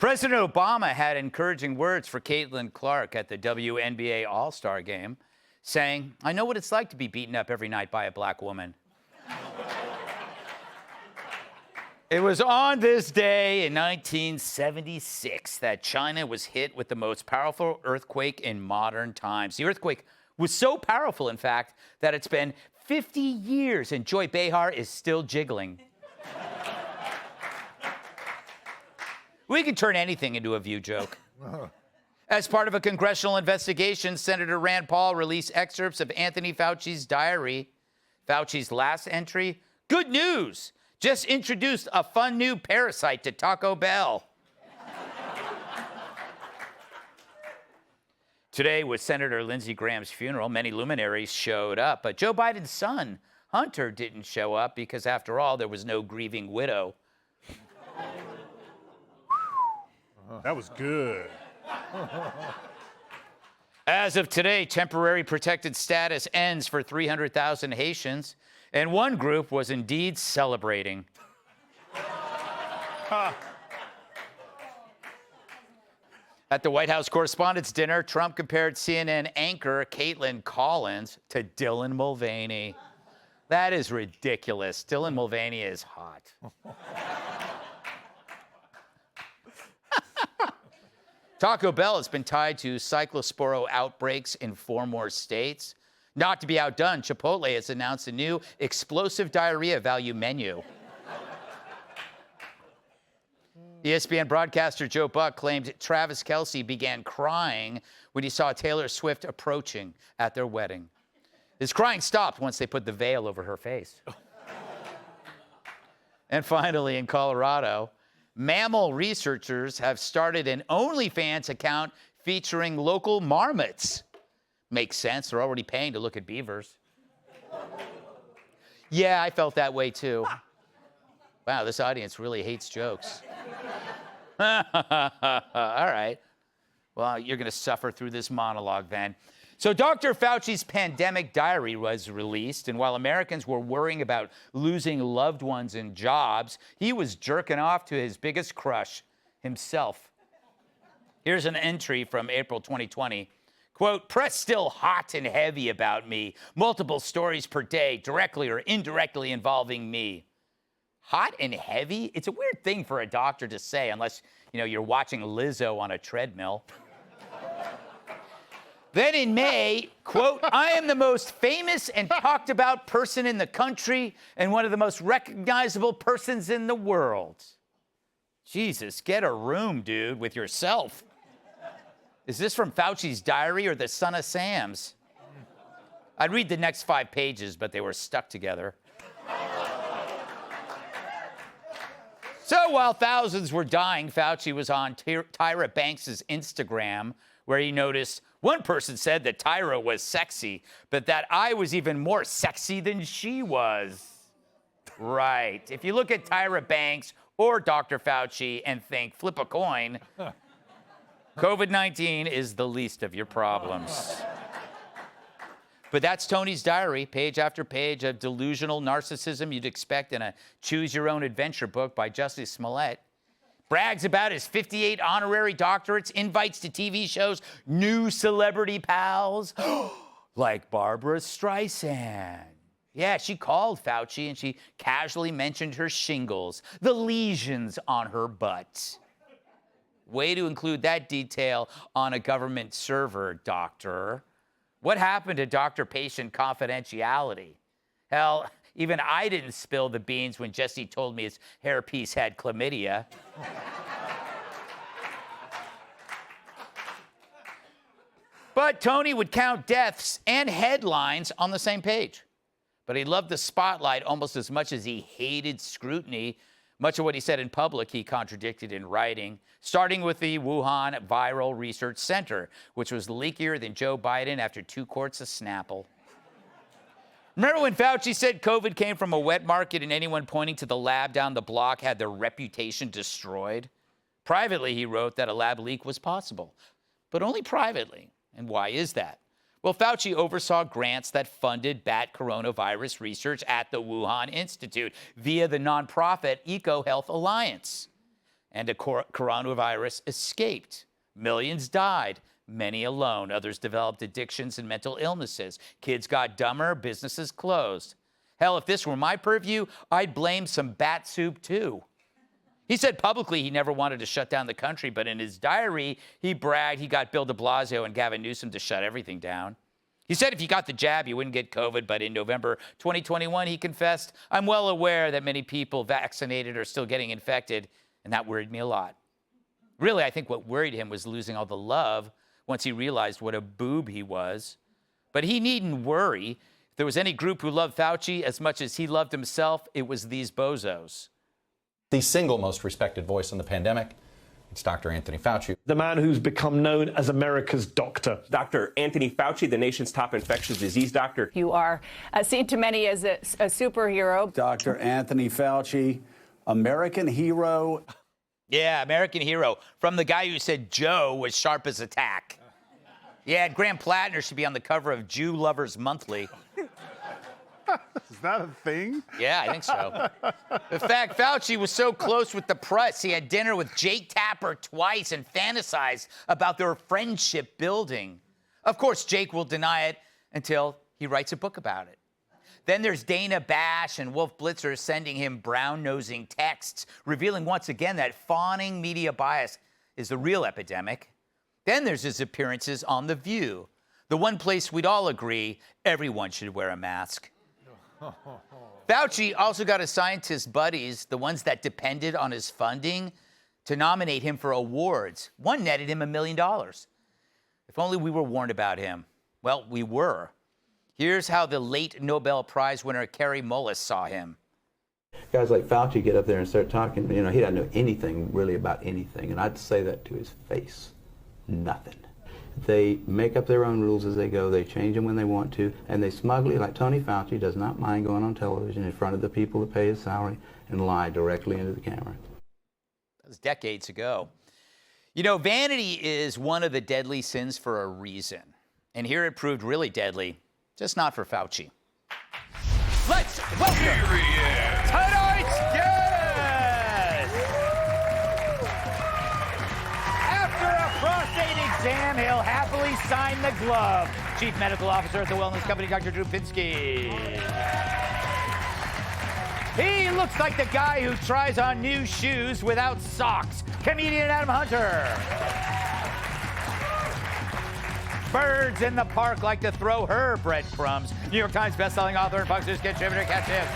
President Obama had encouraging words for Caitlin Clark at the WNBA All-Star Game, saying, "I know what it's like to be beaten up every night by a black woman." It was on this day in 1976 that China was hit with the most powerful earthquake in modern times. The earthquake was so powerful, in fact, that it's been 50 years and Joy Behar is still jiggling. We can turn anything into a View joke. As part of a congressional investigation, Senator Rand Paul released excerpts of Anthony Fauci's diary. Fauci's last entry: "Good news! Just introduced a fun new parasite to Taco Bell." Today was Senator Lindsey Graham's funeral. Many luminaries showed up, but Joe Biden's son, Hunter, didn't show up because, after all, there was no grieving widow. That was good. As of today, temporary protected status ends for 300,000 Haitians, and one group was indeed celebrating. At the White House Correspondents' Dinner, Trump compared CNN anchor Caitlin Collins to Dylan Mulvaney. That is ridiculous. Dylan Mulvaney is hot. Taco Bell has been tied to cyclosporo outbreaks in 4 more states. Not to be outdone, Chipotle has announced a new explosive diarrhea value menu. ESPN broadcaster Joe Buck claimed Travis Kelce began crying when he saw Taylor Swift approaching at their wedding. His crying stopped once they put the veil over her face. And finally, in Colorado, mammal researchers have started an OnlyFans account featuring local marmots. Makes sense. They're already paying to look at beavers. Yeah, I felt that way too. Wow, this audience really hates jokes. All right. Well, you're going to suffer through this monologue then. So Dr. Fauci's pandemic diary was released, and while Americans were worrying about losing loved ones and jobs, he was jerking off to his biggest crush, himself. Here's an entry from April 2020. Quote, "Press still hot and heavy about me. Multiple stories per day, directly or indirectly involving me." Hot and heavy? It's a weird thing for a doctor to say, unless, you're watching Lizzo on a treadmill. Then in May, quote, "I am the most famous and talked about person in the country and one of the most recognizable persons in the world." Jesus, get a room, dude, with yourself. Is this from Fauci's diary or the Son of Sam's? I'd read the next 5 pages, but they were stuck together. So while thousands were dying, Fauci was on Tyra Banks' Instagram, where he noticed one person said that Tyra was sexy, but that I was even more sexy than she was. Right. If you look at Tyra Banks or Dr. Fauci and think, flip a coin, COVID-19 is the least of your problems. But that's Tony's diary, page after page of delusional narcissism you'd expect in a choose-your-own-adventure book by Justice Smollett. Brags about his 58 honorary doctorates, invites to TV shows new celebrity pals, like Barbara Streisand. Yeah, she called Fauci and she casually mentioned her shingles, the lesions on her butt. Way to include that detail on a government server, doctor. What happened to doctor-patient confidentiality? Hell, even I didn't spill the beans when Jesse told me his hairpiece had chlamydia. But Tony would count deaths and headlines on the same page. But he loved the spotlight almost as much as he hated scrutiny. Much of what he said in public, he contradicted in writing, starting with the Wuhan Viral Research Center, which was leakier than Joe Biden after 2 quarts of Snapple. Remember when Fauci said COVID came from a wet market and anyone pointing to the lab down the block had their reputation destroyed? Privately, he wrote that a lab leak was possible, but only privately. And why is that? Well, Fauci oversaw grants that funded bat coronavirus research at the Wuhan Institute via the nonprofit EcoHealth Alliance. and a coronavirus escaped. Millions died, many alone. Others developed addictions and mental illnesses. Kids got dumber, businesses closed. Hell, if this were my purview, I'd blame some bat soup too. He said publicly he never wanted to shut down the country, but in his diary, he bragged he got Bill de Blasio and Gavin Newsom to shut everything down. He said if you got the jab, you wouldn't get COVID, but in November 2021, he confessed, I'm well aware that many people vaccinated are still getting infected, and that worried me a lot. Really, I think what worried him was losing all the love once he realized what a boob he was. But he needn't worry. If there was any group who loved Fauci as much as he loved himself, it was these bozos. The single most respected voice in the pandemic, it's Dr. Anthony Fauci. The man who's become known as America's doctor. Dr. Anthony Fauci, the nation's top infectious disease doctor. You are seen to many as a superhero. Dr. Anthony Fauci, American hero. Yeah, American hero. From the guy who said Joe was sharp as a tack. Yeah, Graham Plattner should be on the cover of Jew Lovers Monthly. Is that a thing? Yeah, I think so. In fact, Fauci was so close with the press, he had dinner with Jake Tapper twice and fantasized about their friendship building. Of course, Jake will deny it until he writes a book about it. Then there's Dana Bash and Wolf Blitzer sending him brown-nosing texts, revealing once again that fawning media bias is the real epidemic. Then there's his appearances on The View, the one place we'd all agree everyone should wear a mask. Fauci also got his scientist buddies, the ones that depended on his funding, to nominate him for awards. One netted him $1 million. If only we were warned about him. Well, we were. Here's how the late Nobel Prize winner Kary Mullis saw him. Guys like Fauci get up there and start talking, he doesn't know anything really about anything, and I'd say that to his face. Nothing. They make up their own rules as they go, they change them when they want to, and they smugly, like Tony Fauci, does not mind going on television in front of the people that pay his salary and lie directly into the camera. That was decades ago. You know, vanity is one of the deadly sins for a reason. And here it proved really deadly, just not for Fauci. Let's welcome tonight's guest! After a prostate exam, he'll happily sign the glove. Chief Medical Officer at the wellness company, Dr. Drew Pinsky. He looks like the guy who tries on new shoes without socks. Comedian Adam Hunter. Birds in the park like to throw her breadcrumbs. New York Times bestselling author and Fox News contributor, catch him.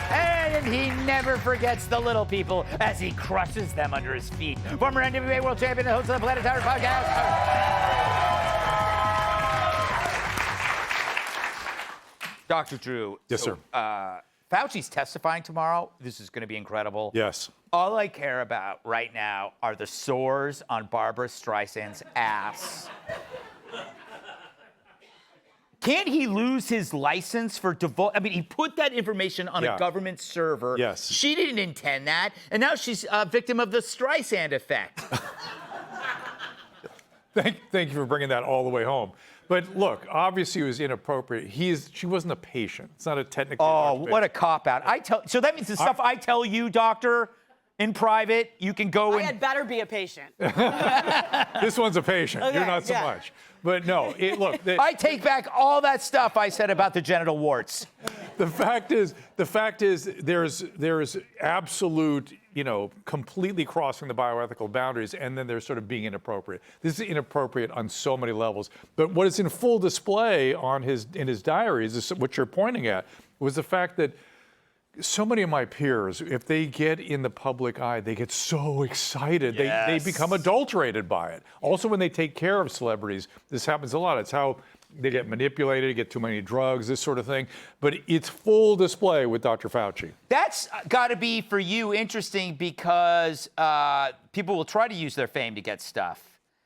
And he never forgets the little people as he crushes them under his feet. Former NWA World Champion and host of the Planetary Podcast. Dr. Drew. Yes, sir. Fauci's testifying tomorrow. This is going to be incredible. Yes. All I care about right now are the sores on Barbara Streisand's ass. Can't he lose his license for I mean, he put that information on a government server. Yes. She didn't intend that, and now she's a victim of the Streisand effect. Thank you for bringing that all the way home. But look, obviously it was inappropriate. She wasn't a patient. It's not a technical. Oh, what a cop-out. So that means the stuff I tell you, doctor, in private, you can go I had better be a patient. This one's a patient. Okay, You're not so much. But no, look. I take back all that stuff I said about the genital warts. The fact is, there's absolute, completely crossing the bioethical boundaries, and then there's sort of being inappropriate. This is inappropriate on so many levels. But what is in full display in his diaries is what you're pointing at, was the fact that so many of my peers, if they get in the public eye, they get so excited. Yes. They become adulterated by it. Also, when they take care of celebrities, this happens a lot. It's how they get manipulated, get too many drugs, this sort of thing. But it's full display with Dr. Fauci. That's got to be, for you, interesting because people will try to use their fame to get stuff.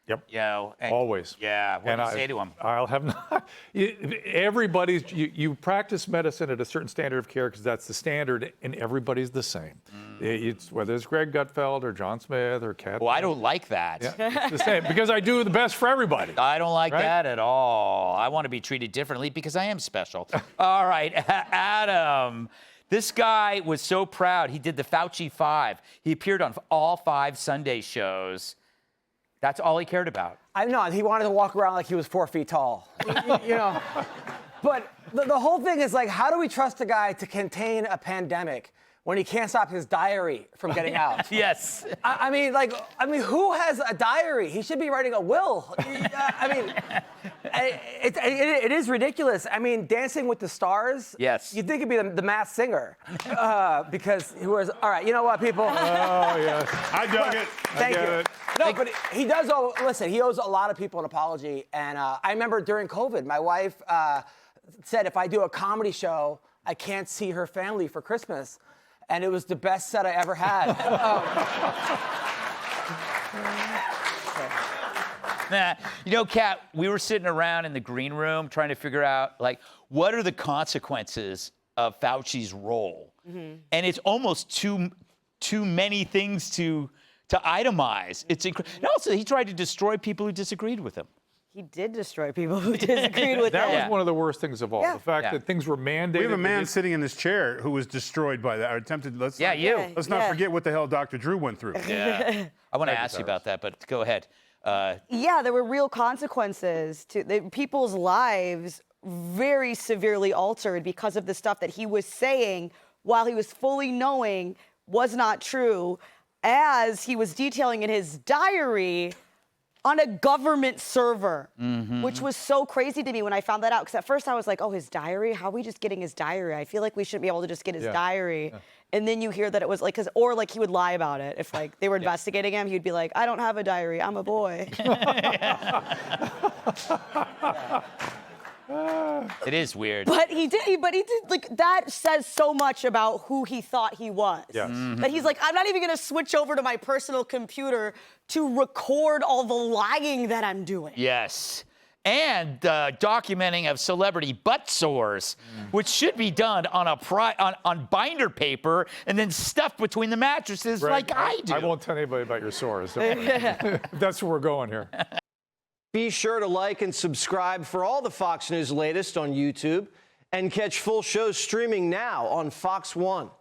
Yep. Always. Yeah. What do you say to them? I'll have not. You practice medicine at a certain standard of care because that's the standard, and everybody's the same. It's whether it's Greg Gutfeld or John Smith or Kat. Well, I don't like that. Yeah, it's the same because I do the best for everybody. I don't like that at all. I want to be treated differently because I am special. All right, Adam. This guy was so proud. He did the Fauci 5. He appeared on all 5 Sunday shows. That's all he cared about. I know. He wanted to walk around like he was 4 feet tall. You know. But the whole thing is like, how do we trust a guy to contain a pandemic when he can't stop his diary from getting out? Yes. I mean, who has a diary? He should be writing a will. I mean, it is ridiculous. I mean, Dancing with the Stars. Yes. You'd think it'd be the Masked Singer, because who was? All right, you know what, people? Oh yes, I dug it. Thank I get you. it. No, but he does owe. Listen, he owes a lot of people an apology. And I remember during COVID, my wife said if I do a comedy show, I can't see her family for Christmas. And it was the best set I ever had. You know, Kat, we were sitting around in the green room trying to figure out, like, what are the consequences of Fauci's role? And it's almost too many things to itemize. It's and also, he tried to destroy people who disagreed with him. He did destroy people who disagreed with that him. was one of the worst things of all. The fact that things were mandated. We have a man sitting in this chair who was destroyed by that, or attempted. Let's not forget what the hell Dr. Drew went through. Yeah. I want to ask you about that, but go ahead. Yeah, there were real consequences to people's lives, very severely altered because of the stuff that he was saying while he was fully knowing was not true, as he was detailing in his diary on a government server, which was so crazy to me when I found that out. Because at first I was like, oh, his diary? How are we just getting his diary? I feel like we shouldn't be able to just get his diary. And then you hear that it was like, or like he would lie about it. If like they were investigating him, he'd be like, I don't have a diary, I'm a boy. It is weird. But he did, like, that says so much about who he thought he was. Yes. That he's like, I'm not even gonna switch over to my personal computer to record all the lying that I'm doing. Yes. And documenting of celebrity butt sores, which should be done on on binder paper and then stuffed between the mattresses like I do. I won't tell anybody about your sores. That's where we're going here. Be sure to like and subscribe for all the Fox News latest on YouTube, and catch full shows streaming now on Fox One.